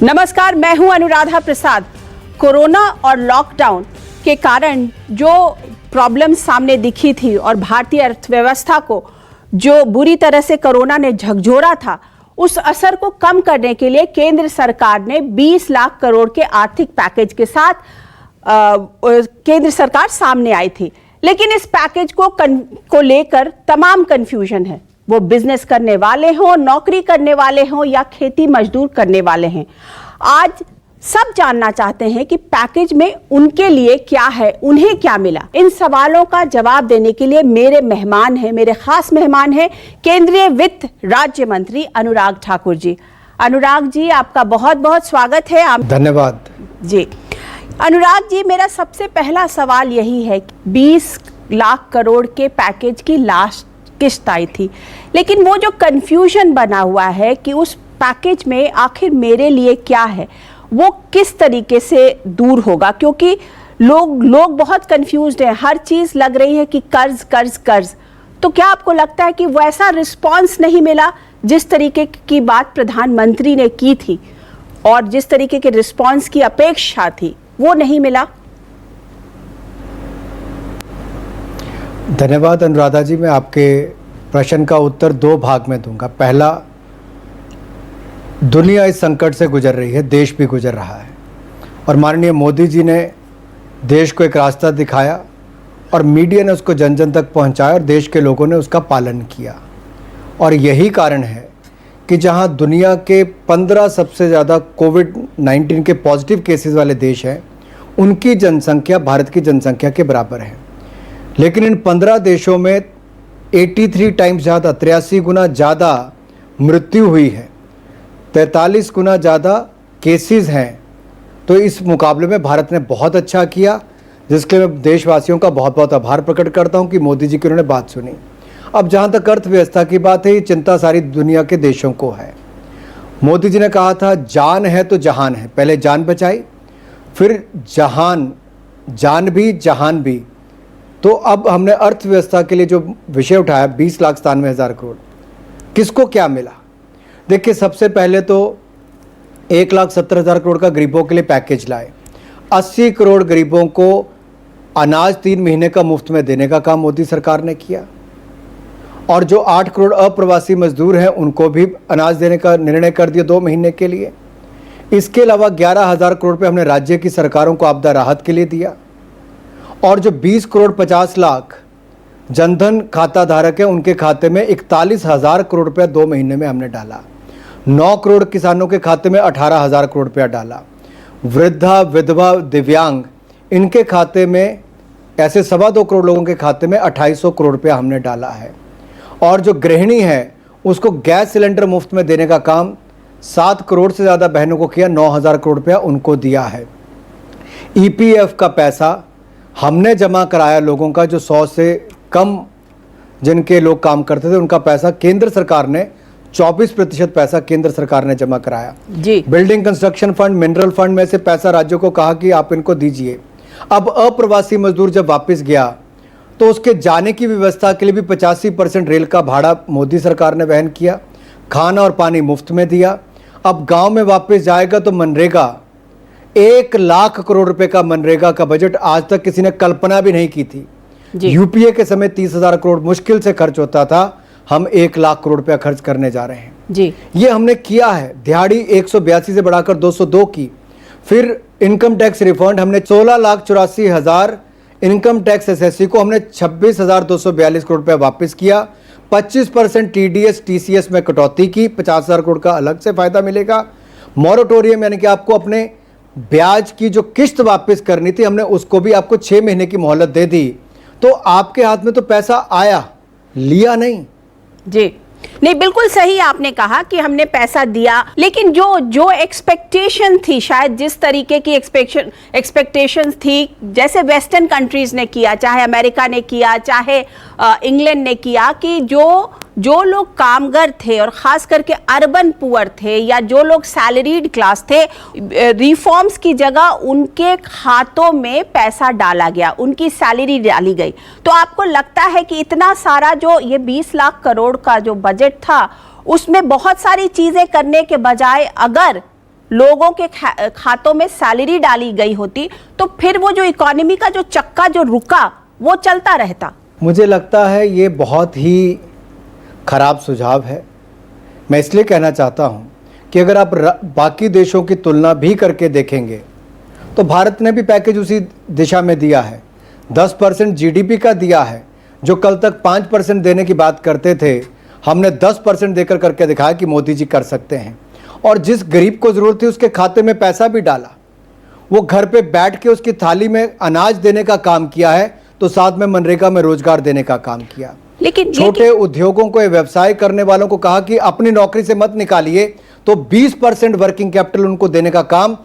नमस्कार, मैं हूं अनुराधा प्रसाद। कोरोना और लॉकडाउन के कारण जो प्रॉब्लम सामने दिखी थी और भारतीय अर्थव्यवस्था को जो बुरी तरह से कोरोना ने झकझोरा था, उस असर को कम करने के लिए केंद्र सरकार ने 20 लाख करोड़ के आर्थिक पैकेज के साथ केंद्र सरकार सामने आई थी। लेकिन इस पैकेज को लेकर तमाम कंफ्यूजन है, वो बिजनेस करने वाले हों, नौकरी करने वाले हों या खेती मजदूर करने वाले हैं। आज सब जानना चाहते हैं कि पैकेज में उनके लिए क्या है, उन्हें क्या मिला। इन सवालों का जवाब देने के लिए मेरे खास मेहमान हैं केंद्रीय वित्त राज्य मंत्री अनुराग ठाकुर जी। अनुराग जी, आपका बहुत बहुत स्वागत है। धन्यवाद जी। अनुराग जी, मेरा सबसे पहला सवाल यही है, 20 लाख करोड़ के पैकेज की लास्ट किस्त आई थी, लेकिन वो जो कंफ्यूजन बना हुआ है कि उस पैकेज में आखिर मेरे लिए क्या है, वो किस तरीके से दूर होगा, क्योंकि लोग बहुत कंफ्यूज्ड हैं। हर चीज लग रही है कि कर्ज कर्ज कर्ज। तो क्या आपको लगता है कि वैसा रिस्पांस नहीं मिला जिस तरीके की बात प्रधानमंत्री ने की थी और जिस तरीके के रिस्पांस की अपेक्षा थी वो नहीं मिला? धन्यवाद अनुराधा जी। मैं आपके प्रश्न का उत्तर दो भाग में दूंगा। पहला, दुनिया इस संकट से गुजर रही है, देश भी गुजर रहा है, और माननीय मोदी जी ने देश को एक रास्ता दिखाया और मीडिया ने उसको जन जन तक पहुंचाया और देश के लोगों ने उसका पालन किया। और यही कारण है कि जहां दुनिया के 15 सबसे ज़्यादा कोविड-19 के पॉजिटिव केसेस वाले देश हैं, उनकी जनसंख्या भारत की जनसंख्या के बराबर है। लेकिन इन 15 देशों में 83 टाइम्स ज़्यादा, 83 गुना ज़्यादा मृत्यु हुई है, 43 गुना ज़्यादा केसेस हैं। तो इस मुकाबले में भारत ने बहुत अच्छा किया, जिसके मैं देशवासियों का बहुत बहुत आभार प्रकट करता हूं कि मोदी जी की उन्होंने बात सुनी। अब जहां तक अर्थव्यवस्था की बात है, ये चिंता सारी दुनिया के देशों को है। मोदी जी ने कहा था, जान है तो जहान है। पहले जान बचाई, फिर जहान, जान भी जहान भी। तो अब हमने अर्थव्यवस्था के लिए जो विषय उठाया, 20,97,000 करोड़, किसको क्या मिला? देखिए, सबसे पहले तो 1,70,000 करोड़ का गरीबों के लिए पैकेज लाए। 80 करोड़ गरीबों को अनाज 3 महीने का मुफ्त में देने का काम मोदी सरकार ने किया। और जो 8 करोड़ अप्रवासी मजदूर हैं, उनको भी अनाज देने का निर्णय कर दिया 2 महीने के लिए। इसके अलावा 11,000 करोड़ रुपये हमने राज्य की सरकारों को आपदा राहत के लिए दिया। और जो 20 करोड़ 50 लाख जनधन खाता धारक हैं, उनके खाते में 41,000 करोड़ रुपया 2 महीने में हमने डाला। 9 करोड़ किसानों के खाते में 18,000 करोड़ रुपया डाला। वृद्धा, विधवा, दिव्यांग, इनके खाते में, ऐसे 2.25 करोड़ लोगों के खाते में 2,800 करोड़ रुपया हमने डाला है। और जो गृहिणी है, उसको गैस सिलेंडर मुफ्त में देने का काम 7 करोड़ से ज़्यादा बहनों को किया, 9,000 करोड़ रुपया उनको दिया है। EPF का पैसा हमने जमा कराया लोगों का, जो 100 से कम जिनके लोग काम करते थे, उनका पैसा केंद्र सरकार ने 24% पैसा केंद्र सरकार ने जमा कराया जी। Building construction fund, mineral fund में से पैसा राज्यों को कहा कि आप इनको दीजिए। अब अप्रवासी मजदूर जब वापस गया तो उसके जाने की व्यवस्था के लिए भी 85% रेल का भाड़ा मोदी सरकार ने वहन किया, खाना और पानी मुफ्त में दिया। अब गांव में वापस जाएगा तो मनरेगा, 1 लाख करोड़ रुपए का मनरेगा का बजट आज तक किसी ने कल्पना भी नहीं की थी। यूपीए के समय 30,000 करोड़ मुश्किल से खर्च होता था, हम 1 लाख करोड़ रुपया खर्च करने जा रहे हैं जी। ये हमने किया है। दिहाड़ी 182 से बढ़ाकर 202 की। फिर इनकम टैक्स रिफंड हमने 16,84,000 इनकम टैक्स एसएससी को हमने 26,242 करोड़ रुपया वापस किया। 25% TDS TCS में कटौती की, 50,000 करोड़ का अलग से फायदा मिलेगा। मॉरेटोरियम यानी कि आपको अपने ब्याज की जो किस्त वापस करनी थी, हमने उसको भी आपको 6 महीने की मोहलत दे दी। तो आपके हाथ में तो पैसा आया, लिया नहीं जी। नहीं, बिल्कुल सही आपने कहा कि हमने पैसा दिया, लेकिन जो एक्सपेक्टेशन थी, शायद जिस तरीके की एक्सपेक्टेशंस थी, जैसे वेस्टर्न कंट्रीज ने किया, चाहे अमेरिका ने किया, चाहे इंग्लैंड ने किया, कि जो लोग कामगर थे और खास करके अर्बन पुअर थे या जो लोग सैलरीड क्लास थे, रिफॉर्म्स की जगह उनके खातों में पैसा डाला गया, उनकी सैलरी डाली गई। तो आपको लगता है कि इतना सारा जो ये 20 लाख करोड़ का जो बजट था, उसमें बहुत सारी चीजें करने के बजाय अगर लोगों के खातों में सैलरी डाली गई होती तो फिर वो जो इकोनॉमी का जो चक्का जो रुका वो चलता रहता। मुझे लगता है ये बहुत ही खराब सुझाव है। मैं इसलिए कहना चाहता हूँ कि अगर आप बाकी देशों की तुलना भी करके देखेंगे तो भारत ने भी पैकेज उसी दिशा में दिया है। 10% जीडीपी का दिया है। जो कल तक 5% देने की बात करते थे, हमने 10% देकर करके दिखाया कि मोदी जी कर सकते हैं। और जिस गरीब को ज़रूरत थी उसके खाते में पैसा भी डाला। वो घर पे बैठ के उसकी थाली में अनाज देने का काम किया है, तो साथ में मनरेगा में रोजगार देने का काम किया। लेकिन छोटे उद्योगों को, व्यवसाय करने वालों को कहा कि अपनी नौकरी से मत निकालिए, तो 20% वर्किंग कैपिटल उनको देने का काम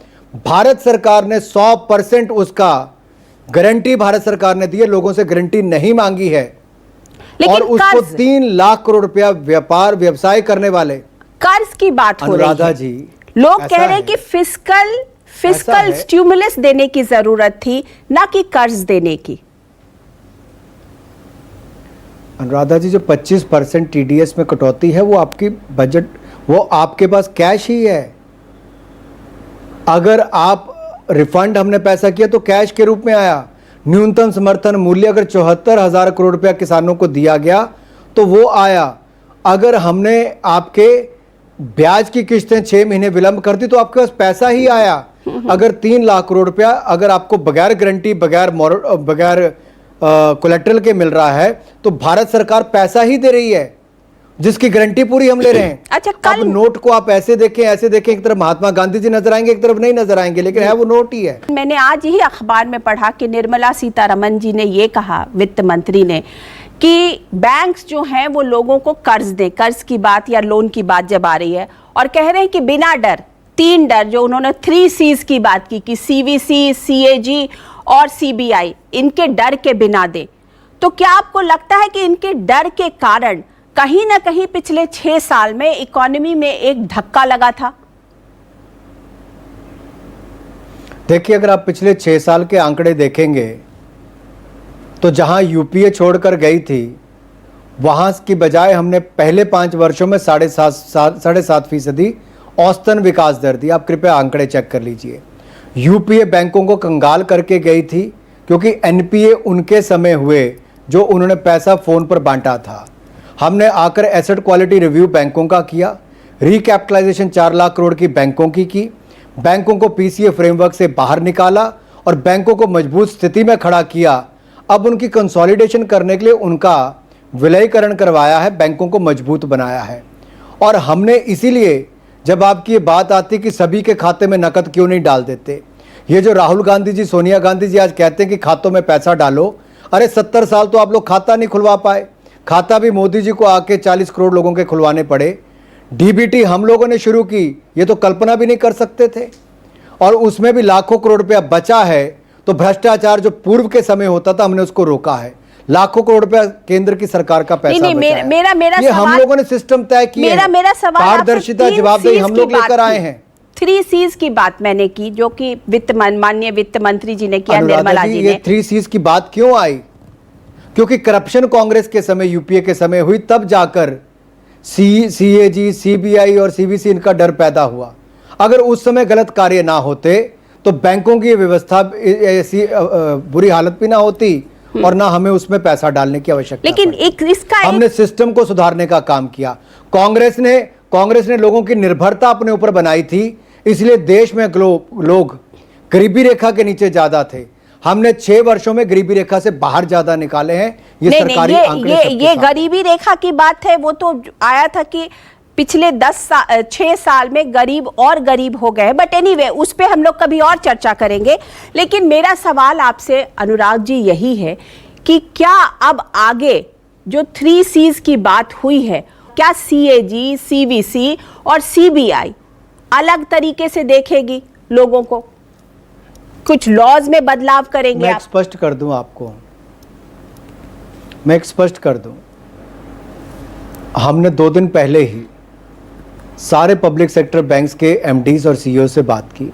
भारत सरकार ने 100% उसका गारंटी भारत सरकार ने दी है। लोगों से गारंटी नहीं मांगी है। और उसको 3 लाख करोड़ रुपया व्यापार व्यवसाय करने वाले कर्ज की बात हो रही है। अनुराधा जी, लोग कह रहे हैं कि फिस्कल स्टिमुलस देने की जरूरत थी, ना कि कर्ज देने की। अनुराधा जी, जो 25% टीडीएस में कटौती है वो आपकी बजट, वो आपके पास कैश ही है। अगर आप रिफंड हमने पैसा किया तो कैश के रूप में आया। न्यूनतम समर्थन मूल्य अगर 74,000 करोड़ रुपया किसानों को दिया गया तो वो आया। अगर हमने आपके ब्याज की किस्तें 6 महीने विलंब कर दी तो आपके पास पैसा ही आया। अगर 3 लाख करोड़ रुपया अगर आपको बगैर गारंटी, बगैर कोलेट्रल के मिल रहा है तो भारत सरकार पैसा ही दे रही है, जिसकी गारंटी पूरी हम ले रहे हैं। अच्छा, अब नोट को आप ऐसे देखें, एक तरफ महात्मा गांधी जी नजर आएंगे, एक तरफ नहीं नजर आएंगे, लेकिन है वो नोट ही है। मैंने आज ही अखबार में पढ़ा कि निर्मला सीतारमण जी ने ये कहा, वित्त मंत्री ने, कि बैंक्स जो हैं वो लोगों को कर्ज दें। कर्ज की बात या लोन की बात जब आ रही है, और कह रहे हैं कि बिना डर, 3 डर जो उन्होंने 3 C's की बात की कि सीवीसी, सीएजी और सीबीआई, इनके डर के बिना दे। तो क्या आपको लगता है कि इनके डर के कारण कहीं ना कहीं पिछले 6 साल में इकोनॉमी में एक धक्का लगा था? देखिए, अगर आप पिछले 6 साल के आंकड़े देखेंगे तो जहां यूपीए छोड़कर गई थी वहां की बजाय हमने पहले 5 वर्षों में 7.5% औसतन विकास दर दी। आप कृपया आंकड़े चेक कर लीजिए। यूपीए बैंकों को कंगाल करके गई थी क्योंकि एनपीए उनके समय हुए जो उन्होंने पैसा फोन पर बांटा था। हमने आकर एसेट क्वालिटी रिव्यू बैंकों का किया, रिकैपिटलाइजेशन 4 लाख करोड़ की बैंकों की, बैंकों को पीसीए फ्रेमवर्क से बाहर निकाला और बैंकों को मजबूत स्थिति में खड़ा किया। अब उनकी कंसोलिडेशन करने के लिए उनका विलयीकरण करवाया है, बैंकों को मजबूत बनाया है। और हमने इसीलिए, जब आपकी ये बात आती कि सभी के खाते में नकद क्यों नहीं डाल देते, ये जो राहुल गांधी जी, सोनिया गांधी जी आज कहते हैं कि खातों में पैसा डालो, अरे 70 साल तो आप लोग खाता नहीं खुलवा पाए। खाता भी मोदी जी को आके 40 करोड़ लोगों के खुलवाने पड़े। डीबीटी हम लोगों ने शुरू की, ये तो कल्पना भी नहीं कर सकते थे, और उसमें भी लाखों करोड़ रुपया बचा है। तो भ्रष्टाचार जो पूर्व के समय होता था, हमने उसको रोका है। लाखों करोड़ रुपया केंद्र की सरकार का पैसा नहीं, बचा है। मेरा ये हम लोगों ने सिस्टम तय किया है। मेरा सवाल, पारदर्शिता, जवाबदेही हम लोग लेकर आए हैं। 3 C's की बात मैंने की, जो कि माननीय वित्त मंत्री जी ने किया, निर्मला जी ने। 3 C's की बात क्यों आई? क्योंकि करप्शन कांग्रेस के समय, यूपीए के समय हुई, तब जाकर सीएजी, सीबीआई और सीवीसी इनका डर पैदा हुआ। अगर उस समय गलत कार्य ना होते तो बैंकों की व्यवस्था ऐसी बुरी हालत भी ना होती और ना हमें उसमें पैसा डालने की आवश्यकता। लेकिन हमने सिस्टम को सुधारने का काम किया। कांग्रेस ने लोगों की निर्भरता अपने ऊपर बनाई थी, इसलिए देश में लोग गरीबी रेखा के नीचे ज्यादा थे। हमने 6 वर्षों में गरीबी रेखा से बाहर ज्यादा निकाले हैं। ये सरकारी आंकड़े ये गरीबी रेखा की बात है, वो तो आया था कि पिछले 6 साल में गरीब और गरीब हो गए। बट एनीवे, उस पे हम लोग कभी और चर्चा करेंगे। लेकिन मेरा सवाल आपसे अनुराग जी यही है कि क्या अब आगे जो 3 C's की बात हुई है, क्या सीएजी, सीवीसी और सीबीआई अलग तरीके से देखेगी लोगों को? कुछ लॉज में बदलाव करेंगे? मैं स्पष्ट कर दूं आपको, मैं स्पष्ट कर दूं, हमने 2 दिन पहले ही सारे पब्लिक सेक्टर बैंक्स के एमडीज और सीईओ से बात की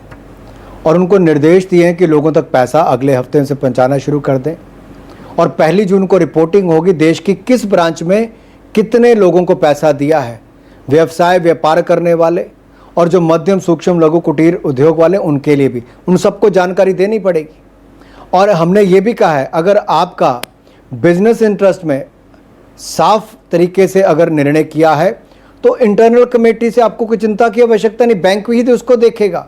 और उनको निर्देश दिए हैं कि लोगों तक पैसा अगले हफ्ते से पहुंचाना शुरू कर दें और 1 जून को रिपोर्टिंग होगी देश की किस ब्रांच में कितने लोगों को पैसा दिया है, व्यवसाय व्यापार करने वाले और जो मध्यम सूक्ष्म लघु कुटीर उद्योग वाले उनके लिए भी, उन सबको जानकारी देनी पड़ेगी। और हमने ये भी कहा है, अगर आपका बिजनेस इंटरेस्ट में साफ तरीके से अगर निर्णय किया है तो इंटरनल कमेटी से आपको कोई चिंता की आवश्यकता नहीं, बैंक ही तो उसको देखेगा।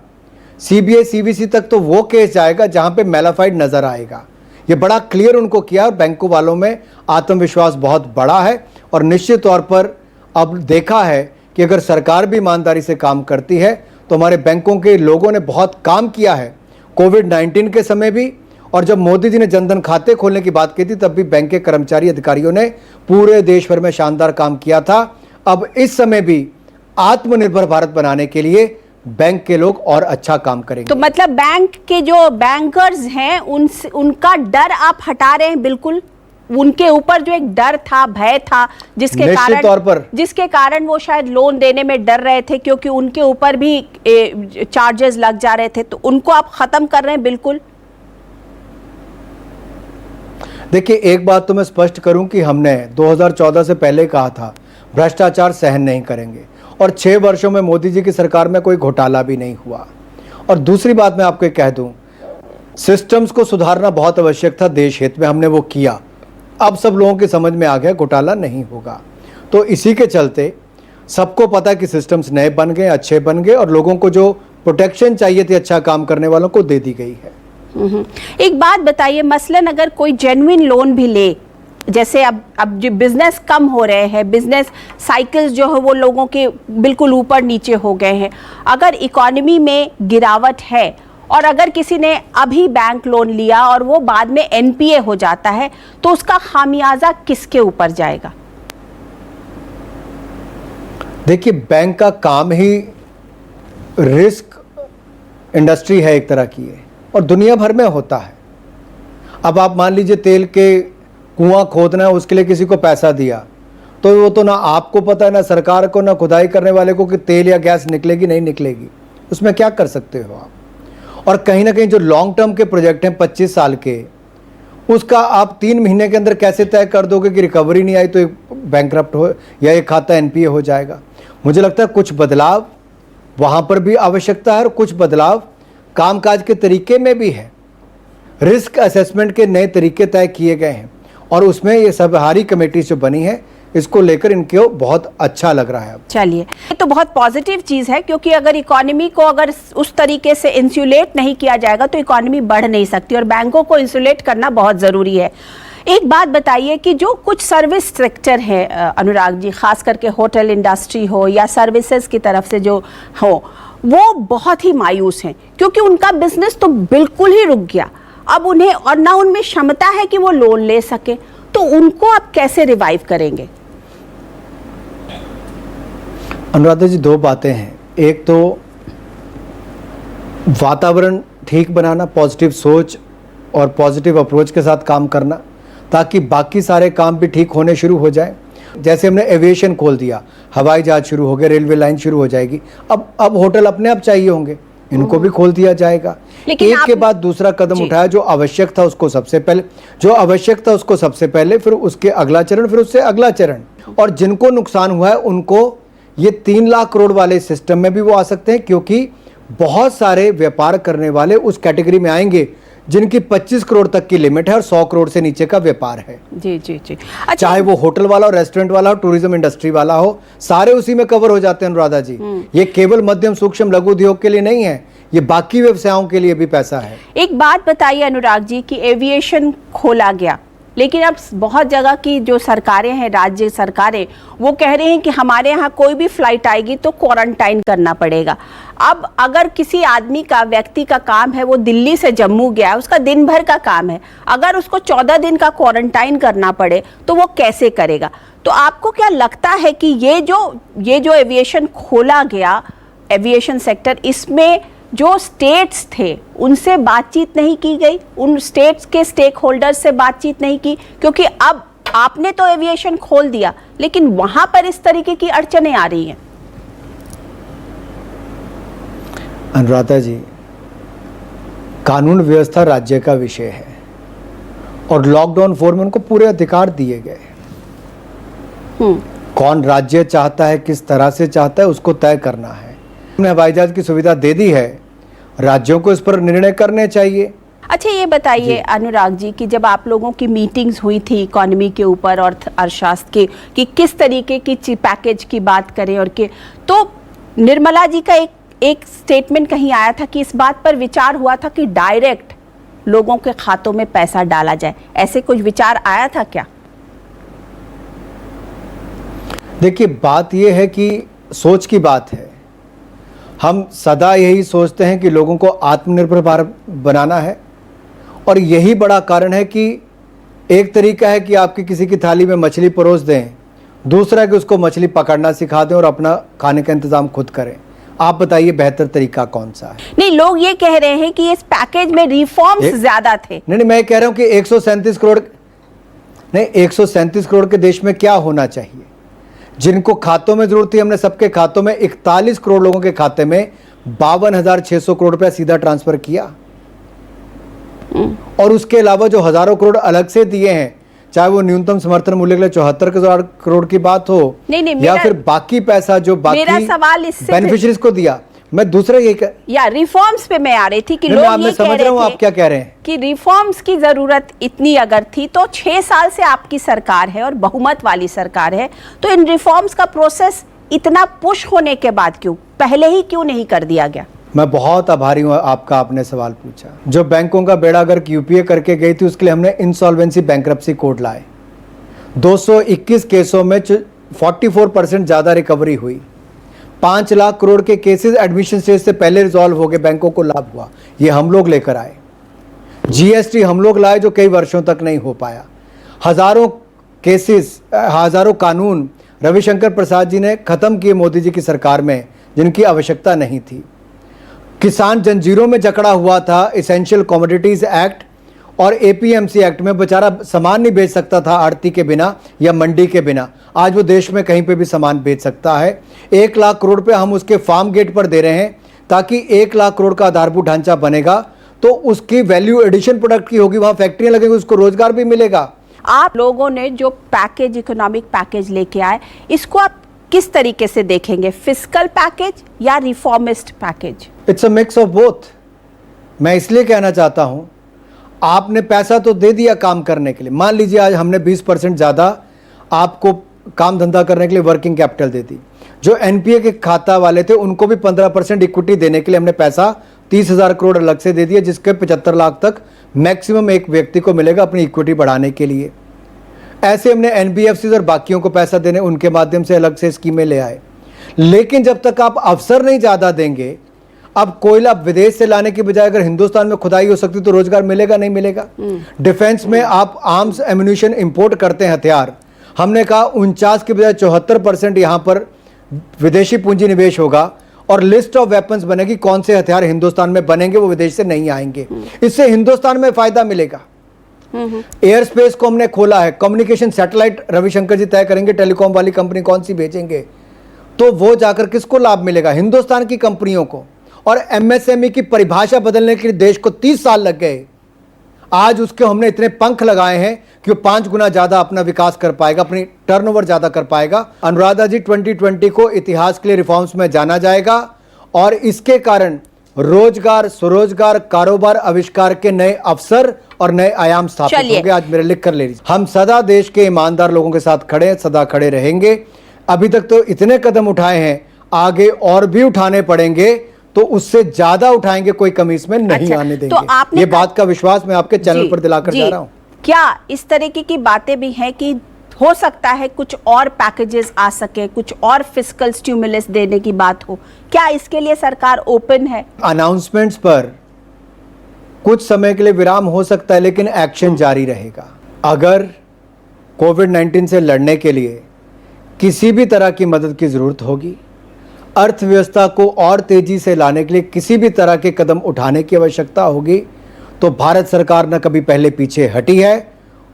सीबीआई सीवीसी तक तो वो केस जाएगा जहां पे मैलाफाइड नजर आएगा। ये बड़ा क्लियर उनको किया और बैंकों वालों में आत्मविश्वास बहुत बड़ा है। और निश्चित तौर पर अब देखा है कि अगर सरकार भी ईमानदारी से काम करती है तो हमारे बैंकों के लोगों ने बहुत काम किया है, कोविड-19 के समय भी, और जब मोदी जी ने जनधन खाते खोलने की बात की थी तब भी बैंक के कर्मचारी अधिकारियों ने पूरे देश भर में शानदार काम किया था। अब इस समय भी आत्मनिर्भर भारत बनाने के लिए बैंक के लोग और अच्छा काम करेंगे। तो मतलब बैंक के जो बैंकर्स हैं उनका डर आप हटा रहे हैं बिल्कुल? उनके ऊपर जो एक डर था, भय था, जिसके कारण वो शायद लोन देने में डर रहे थे क्योंकि उनके ऊपर भी चार्जेस लग जा रहे थे, तो उनको आप खत्म कर रहे हैं बिल्कुल? देखिए, एक बात तो मैं स्पष्ट करूं कि हमने 2014 से पहले कहा था भ्रष्टाचार सहन नहीं करेंगे, और 6 वर्षों में मोदी जी की सरकार में कोई घोटाला भी नहीं हुआ। और दूसरी बात मैं आपको कह दूं, सिस्टम्स को सुधारना बहुत आवश्यक था, देश हित में हमने वो किया। अब सब लोगों की समझ में आ गया घोटाला नहीं होगा, तो इसी के चलते सबको पता है कि सिस्टम्स नए बन गए, अच्छे बन गए, और लोगों को जो प्रोटेक्शन चाहिए थी अच्छा काम करने वालों को दे दी गई है। एक बात बताइए, मसलन अगर कोई जेन्युइन लोन भी ले, जैसे अब जो बिजनेस कम हो रहे हैं, बिजनेस साइकिल्स जो है वो लोगों के बिल्कुल ऊपर नीचे हो गए हैं, अगर इकोनॉमी में गिरावट है और अगर किसी ने अभी बैंक लोन लिया और वो बाद में एनपीए हो जाता है तो उसका खामियाजा किसके ऊपर जाएगा? देखिए, बैंक का काम ही रिस्क इंडस्ट्री है, एक तरह की है, और दुनिया भर में होता है। अब आप मान लीजिए तेल के कुआं खोदना है, उसके लिए किसी को पैसा दिया, तो वो तो ना आपको पता है, ना सरकार को, ना खुदाई करने वाले को कि तेल या गैस निकलेगी नहीं निकलेगी, उसमें क्या कर सकते हो आप। और कहीं ना कहीं जो लॉन्ग टर्म के प्रोजेक्ट हैं 25 साल के, उसका आप 3 महीने के अंदर कैसे तय कर दोगे कि रिकवरी नहीं आई तो बैंकरप्ट हो या एक खाता एनपीए हो जाएगा। मुझे लगता है कुछ बदलाव वहाँ पर भी आवश्यकता है और कुछ बदलाव कामकाज के तरीके में भी है। रिस्क असेसमेंट के नए तरीके तय किए गए हैं और उसमें ये सबहारी कमेटी जो बनी है, इसको लेकर इनको बहुत अच्छा लग रहा है। चलिए, ये तो बहुत पॉजिटिव चीज़ है, क्योंकि अगर इकोनॉमी को अगर उस तरीके से इंसुलेट नहीं किया जाएगा तो इकोनॉमी बढ़ नहीं सकती, और बैंकों को इंसुलेट करना बहुत ज़रूरी है। एक बात बताइए कि जो कुछ सर्विस सेक्टर है अनुराग जी, खास करके होटल इंडस्ट्री हो या सर्विसेज की तरफ से जो हो, वो बहुत ही मायूस हैं क्योंकि उनका बिजनेस तो बिल्कुल ही रुक गया। अब उन्हें और ना उनमें क्षमता है कि वो लोन ले सके, तो उनको आप कैसे रिवाइव करेंगे? अनुराधा जी, 2 बातें हैं। एक तो वातावरण ठीक बनाना, पॉजिटिव सोच और पॉजिटिव अप्रोच के साथ काम करना, ताकि बाकी सारे काम भी ठीक होने शुरू हो जाए। जैसे हमने एविएशन खोल दिया, हवाई जहाज शुरू हो गए, रेलवे लाइन शुरू हो जाएगी, अब होटल अपने आप चाहिए होंगे, इनको भी खोल दिया जाएगा। एक के बाद दूसरा कदम उठाया, जो आवश्यक था उसको सबसे पहले, फिर उसके अगला चरण, फिर उससे अगला चरण। और जिनको नुकसान हुआ है उनको ये 3 लाख करोड़ वाले सिस्टम में भी वो आ सकते हैं, क्योंकि बहुत सारे व्यापार करने वाले उस कैटेगरी में आएंगे जिनकी 25 करोड़ तक की लिमिट है और 100 करोड़ से नीचे का व्यापार है। जी जी जी। अच्छा, चाहे वो होटल वाला हो, रेस्टोरेंट वाला हो, टूरिज्म इंडस्ट्री वाला हो, सारे उसी में कवर हो जाते हैं अनुराधा जी। ये केवल मध्यम सूक्ष्म लघु उद्योग के लिए नहीं है, ये बाकी व्यवसायों के लिए भी पैसा है। एक बात बताइए अनुराग जी कि एविएशन खोला गया, लेकिन अब बहुत जगह की जो सरकारें हैं, राज्य सरकारें, वो कह रहे हैं कि हमारे यहाँ कोई भी फ्लाइट आएगी तो क्वारंटाइन करना पड़ेगा। अब अगर किसी आदमी का, व्यक्ति का काम है, वो दिल्ली से जम्मू गया है, उसका दिन भर का काम है, अगर उसको 14 दिन का क्वारंटाइन करना पड़े तो वो कैसे करेगा? तो आपको क्या लगता है कि ये जो एविएशन खोला गया, एविएशन सेक्टर, इसमें जो स्टेट्स थे उनसे बातचीत नहीं की गई, उन स्टेट्स के स्टेक होल्डर्स से बातचीत नहीं की? क्योंकि अब आपने तो एविएशन खोल दिया, लेकिन वहां पर इस तरीके की अड़चनें आ रही हैं। अनुराधा जी, कानून व्यवस्था राज्य का विषय है और लॉकडाउन 4 में उनको पूरे अधिकार दिए गए। कौन राज्य चाहता है, किस तरह से चाहता है, उसको तय करना है। हमने हवाई जहाज की सुविधा दे दी है, राज्यों को इस पर निर्णय करने चाहिए। अच्छा, ये बताइए अनुराग जी कि जब आप लोगों की मीटिंग्स हुई थी इकोनॉमी के ऊपर और अर्थशास्त्र के कि किस तरीके की पैकेज की बात करें और के, तो निर्मला जी का एक स्टेटमेंट कहीं आया था कि इस बात पर विचार हुआ था कि डायरेक्ट लोगों के खातों में पैसा डाला जाए, ऐसे कुछ विचार आया था क्या? देखिए, बात यह है कि सोच की बात है। हम सदा यही सोचते हैं कि लोगों को आत्मनिर्भर भारत बनाना है, और यही बड़ा कारण है कि एक तरीका है कि आपकी किसी की थाली में मछली परोस दें, दूसरा है कि उसको मछली पकड़ना सिखा दें और अपना खाने का इंतजाम खुद करें। आप बताइए बेहतर तरीका कौन सा है? नहीं, लोग ये कह रहे हैं कि इस पैकेज में रिफॉर्म्स ज्यादा थे। नहीं, मैं कह रहा हूं कि 137 करोड़ नहीं, 137 करोड़ के देश में क्या होना चाहिए? जिनको खातों में जरूरत थी, हमने सबके खातों में 41 करोड़ लोगों के खाते में 52,600 करोड़ रुपया सीधा ट्रांसफर किया, और उसके अलावा जो हजारों करोड़ अलग से दिए हैं, चाहे वो न्यूनतम समर्थन मूल्य के लिए 74 करोड़ की बात हो, या फिर बाकी पैसा जो बाकी बेनिफिशियरीज को दिया। मैं दूसरा ये या रिफॉर्म्स पे मैं आ रही थी कि लोग ये कह रहे थे, आप क्या कह रहे हैं कि रिफॉर्म्स की जरूरत इतनी अगर थी तो 6 साल से आपकी सरकार है और बहुमत वाली सरकार है, तो इन रिफॉर्म्स का प्रोसेस इतना पुश होने के बाद क्यों पहले ही क्यों नहीं कर दिया गया? मैं बहुत आभारी हूं आपका, आपने सवाल पूछा। जो बैंकों का बेड़ा गर्क यूपीए करके गई थी, उसके लिए हमने इंसॉल्वेंसी बैंक्रप्सी कोड लाए। 221 केसों में 44% ज्यादा रिकवरी हुई। 5 लाख करोड़ के केसेस एडमिशन स्टेज से पहले रिजॉल्व हो गए, बैंकों को लाभ हुआ। ये हम लोग लेकर आए। जीएसटी हम लोग लाए जो कई वर्षों तक नहीं हो पाया। हजारों केसेस, हजारों कानून रविशंकर प्रसाद जी ने खत्म किए मोदी जी की सरकार में, जिनकी आवश्यकता नहीं थी। किसान जंजीरों में जकड़ा हुआ था। एसेंशियल कमोडिटीज एक्ट और एपीएमसी एक्ट में बेचारा सामान नहीं बेच सकता था आड़ती के बिना या मंडी के बिना। आज वो देश में कहीं पे भी सामान बेच सकता है। 1 लाख करोड़ रुपए हम उसके फार्म गेट पर दे रहे हैं, ताकि 1 लाख करोड़ का आधारभूत ढांचा बनेगा तो उसकी वैल्यू एडिशन प्रोडक्ट की होगी, वहां फैक्ट्रियां लगेंगी, उसको रोजगार भी मिलेगा। आप लोगों ने जो पैकेज, इकोनॉमिक पैकेज लेके आए, इसको आप किस तरीके से देखेंगे? फिस्कल पैकेज या reformist package? It's a mix of both. मैं इसलिए कहना चाहता हूं, आपने पैसा तो दे दिया काम करने के लिए। मान लीजिए आज हमने 20% ज़्यादा आपको काम धंधा करने के लिए वर्किंग कैपिटल दे दी। जो एनपीए के खाता वाले थे उनको भी 15% इक्विटी देने के लिए हमने पैसा 30,000 करोड़ अलग से दे दिया, जिसके 75 लाख तक मैक्सिमम एक व्यक्ति को मिलेगा अपनी इक्विटी बढ़ाने के लिए। ऐसे हमने एनबीएफसी और बाकियों को पैसा देने, उनके माध्यम से अलग से स्कीमें ले आए। लेकिन जब तक आप अवसर नहीं ज़्यादा देंगे, अब कोयला विदेश से लाने की बजाय अगर हिंदुस्तान में खुदाई हो सकती तो रोजगार मिलेगा नहीं मिलेगा? डिफेंस में आप आर्म्स एम्यूनिशन इंपोर्ट करते हैं, हथियार। हमने कहा 49 की बजाय 74% यहां पर विदेशी पूंजी निवेश होगा, और लिस्ट ऑफ वेपन्स बनेगी, कौन से हथियार हिंदुस्तान में बनेंगे, वो विदेश से नहीं आएंगे। इससे हिंदुस्तान में फायदा मिलेगा। एयर स्पेस को हमने खोला है। कम्युनिकेशन सैटेलाइट रविशंकर जी तय करेंगे टेलीकॉम वाली कंपनी कौन सी भेजेंगे, तो वो जाकर किसको लाभ मिलेगा? हिंदुस्तान की कंपनियों को। और एमएसएमई की परिभाषा बदलने के लिए देश को 30 साल लग गए। आज उसके हमने इतने पंख लगाए हैं कि वो 5 गुना ज्यादा अपना विकास कर पाएगा, अपनी टर्नओवर ज्यादा कर पाएगा। अनुराधा जी, 2020 को इतिहास के लिए रिफॉर्म्स में जाना जाएगा, और इसके कारण रोजगार, स्वरोजगार, कारोबार, आविष्कार के नए अवसर और नए आयाम स्थापित होंगे। आज मेरे लिख कर ले लीजिए। हम सदा देश के ईमानदार लोगों के साथ खड़े हैं, सदा खड़े रहेंगे। अभी तक तो इतने कदम उठाए हैं, आगे और भी उठाने पड़ेंगे, तो उससे ज्यादा उठाएंगे, कोई कमी इसमें नहीं आने देंगे। तो ये बात का विश्वास मैं आपके चैनल पर दिलाकर जा रहा हूं। क्या इस तरीके की बातें भी हैं कि हो सकता है कुछ और पैकेजेस आ सके, कुछ और फिस्कल स्टिमुलस देने की बात हो? क्या इसके लिए सरकार ओपन है? अनाउंसमेंट्स पर कुछ समय के लिए विराम हो सकता है, लेकिन एक्शन जारी रहेगा। अगर कोविड-19 से लड़ने के लिए किसी भी तरह की मदद की जरूरत होगी, अर्थव्यवस्था को और तेजी से लाने के लिए किसी भी तरह के कदम उठाने की आवश्यकता होगी, तो भारत सरकार न कभी पहले पीछे हटी है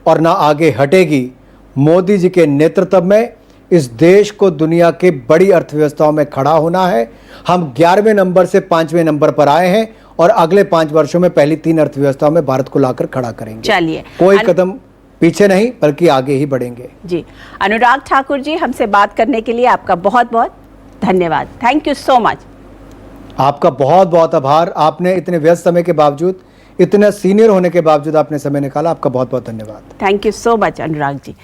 और न आगे हटेगी। मोदी जी के नेतृत्व में इस देश को दुनिया के बड़ी अर्थव्यवस्थाओं में खड़ा होना है। हम 11वें नंबर से 5वें नंबर पर आए हैं, और अगले 5 वर्षों में पहली 3 अर्थव्यवस्थाओं में भारत को लाकर खड़ा करेंगे। चलिए, कोई कदम पीछे नहीं, बल्कि आगे ही बढ़ेंगे। जी, अनुराग ठाकुर जी, हमसे बात करने के लिए आपका बहुत बहुत धन्यवाद। Thank you so much. आपका बहुत बहुत आभार। आपने इतने व्यस्त समय के बावजूद, इतने सीनियर होने के बावजूद आपने समय निकाला। आपका बहुत बहुत धन्यवाद। Thank you so much Anurag ji.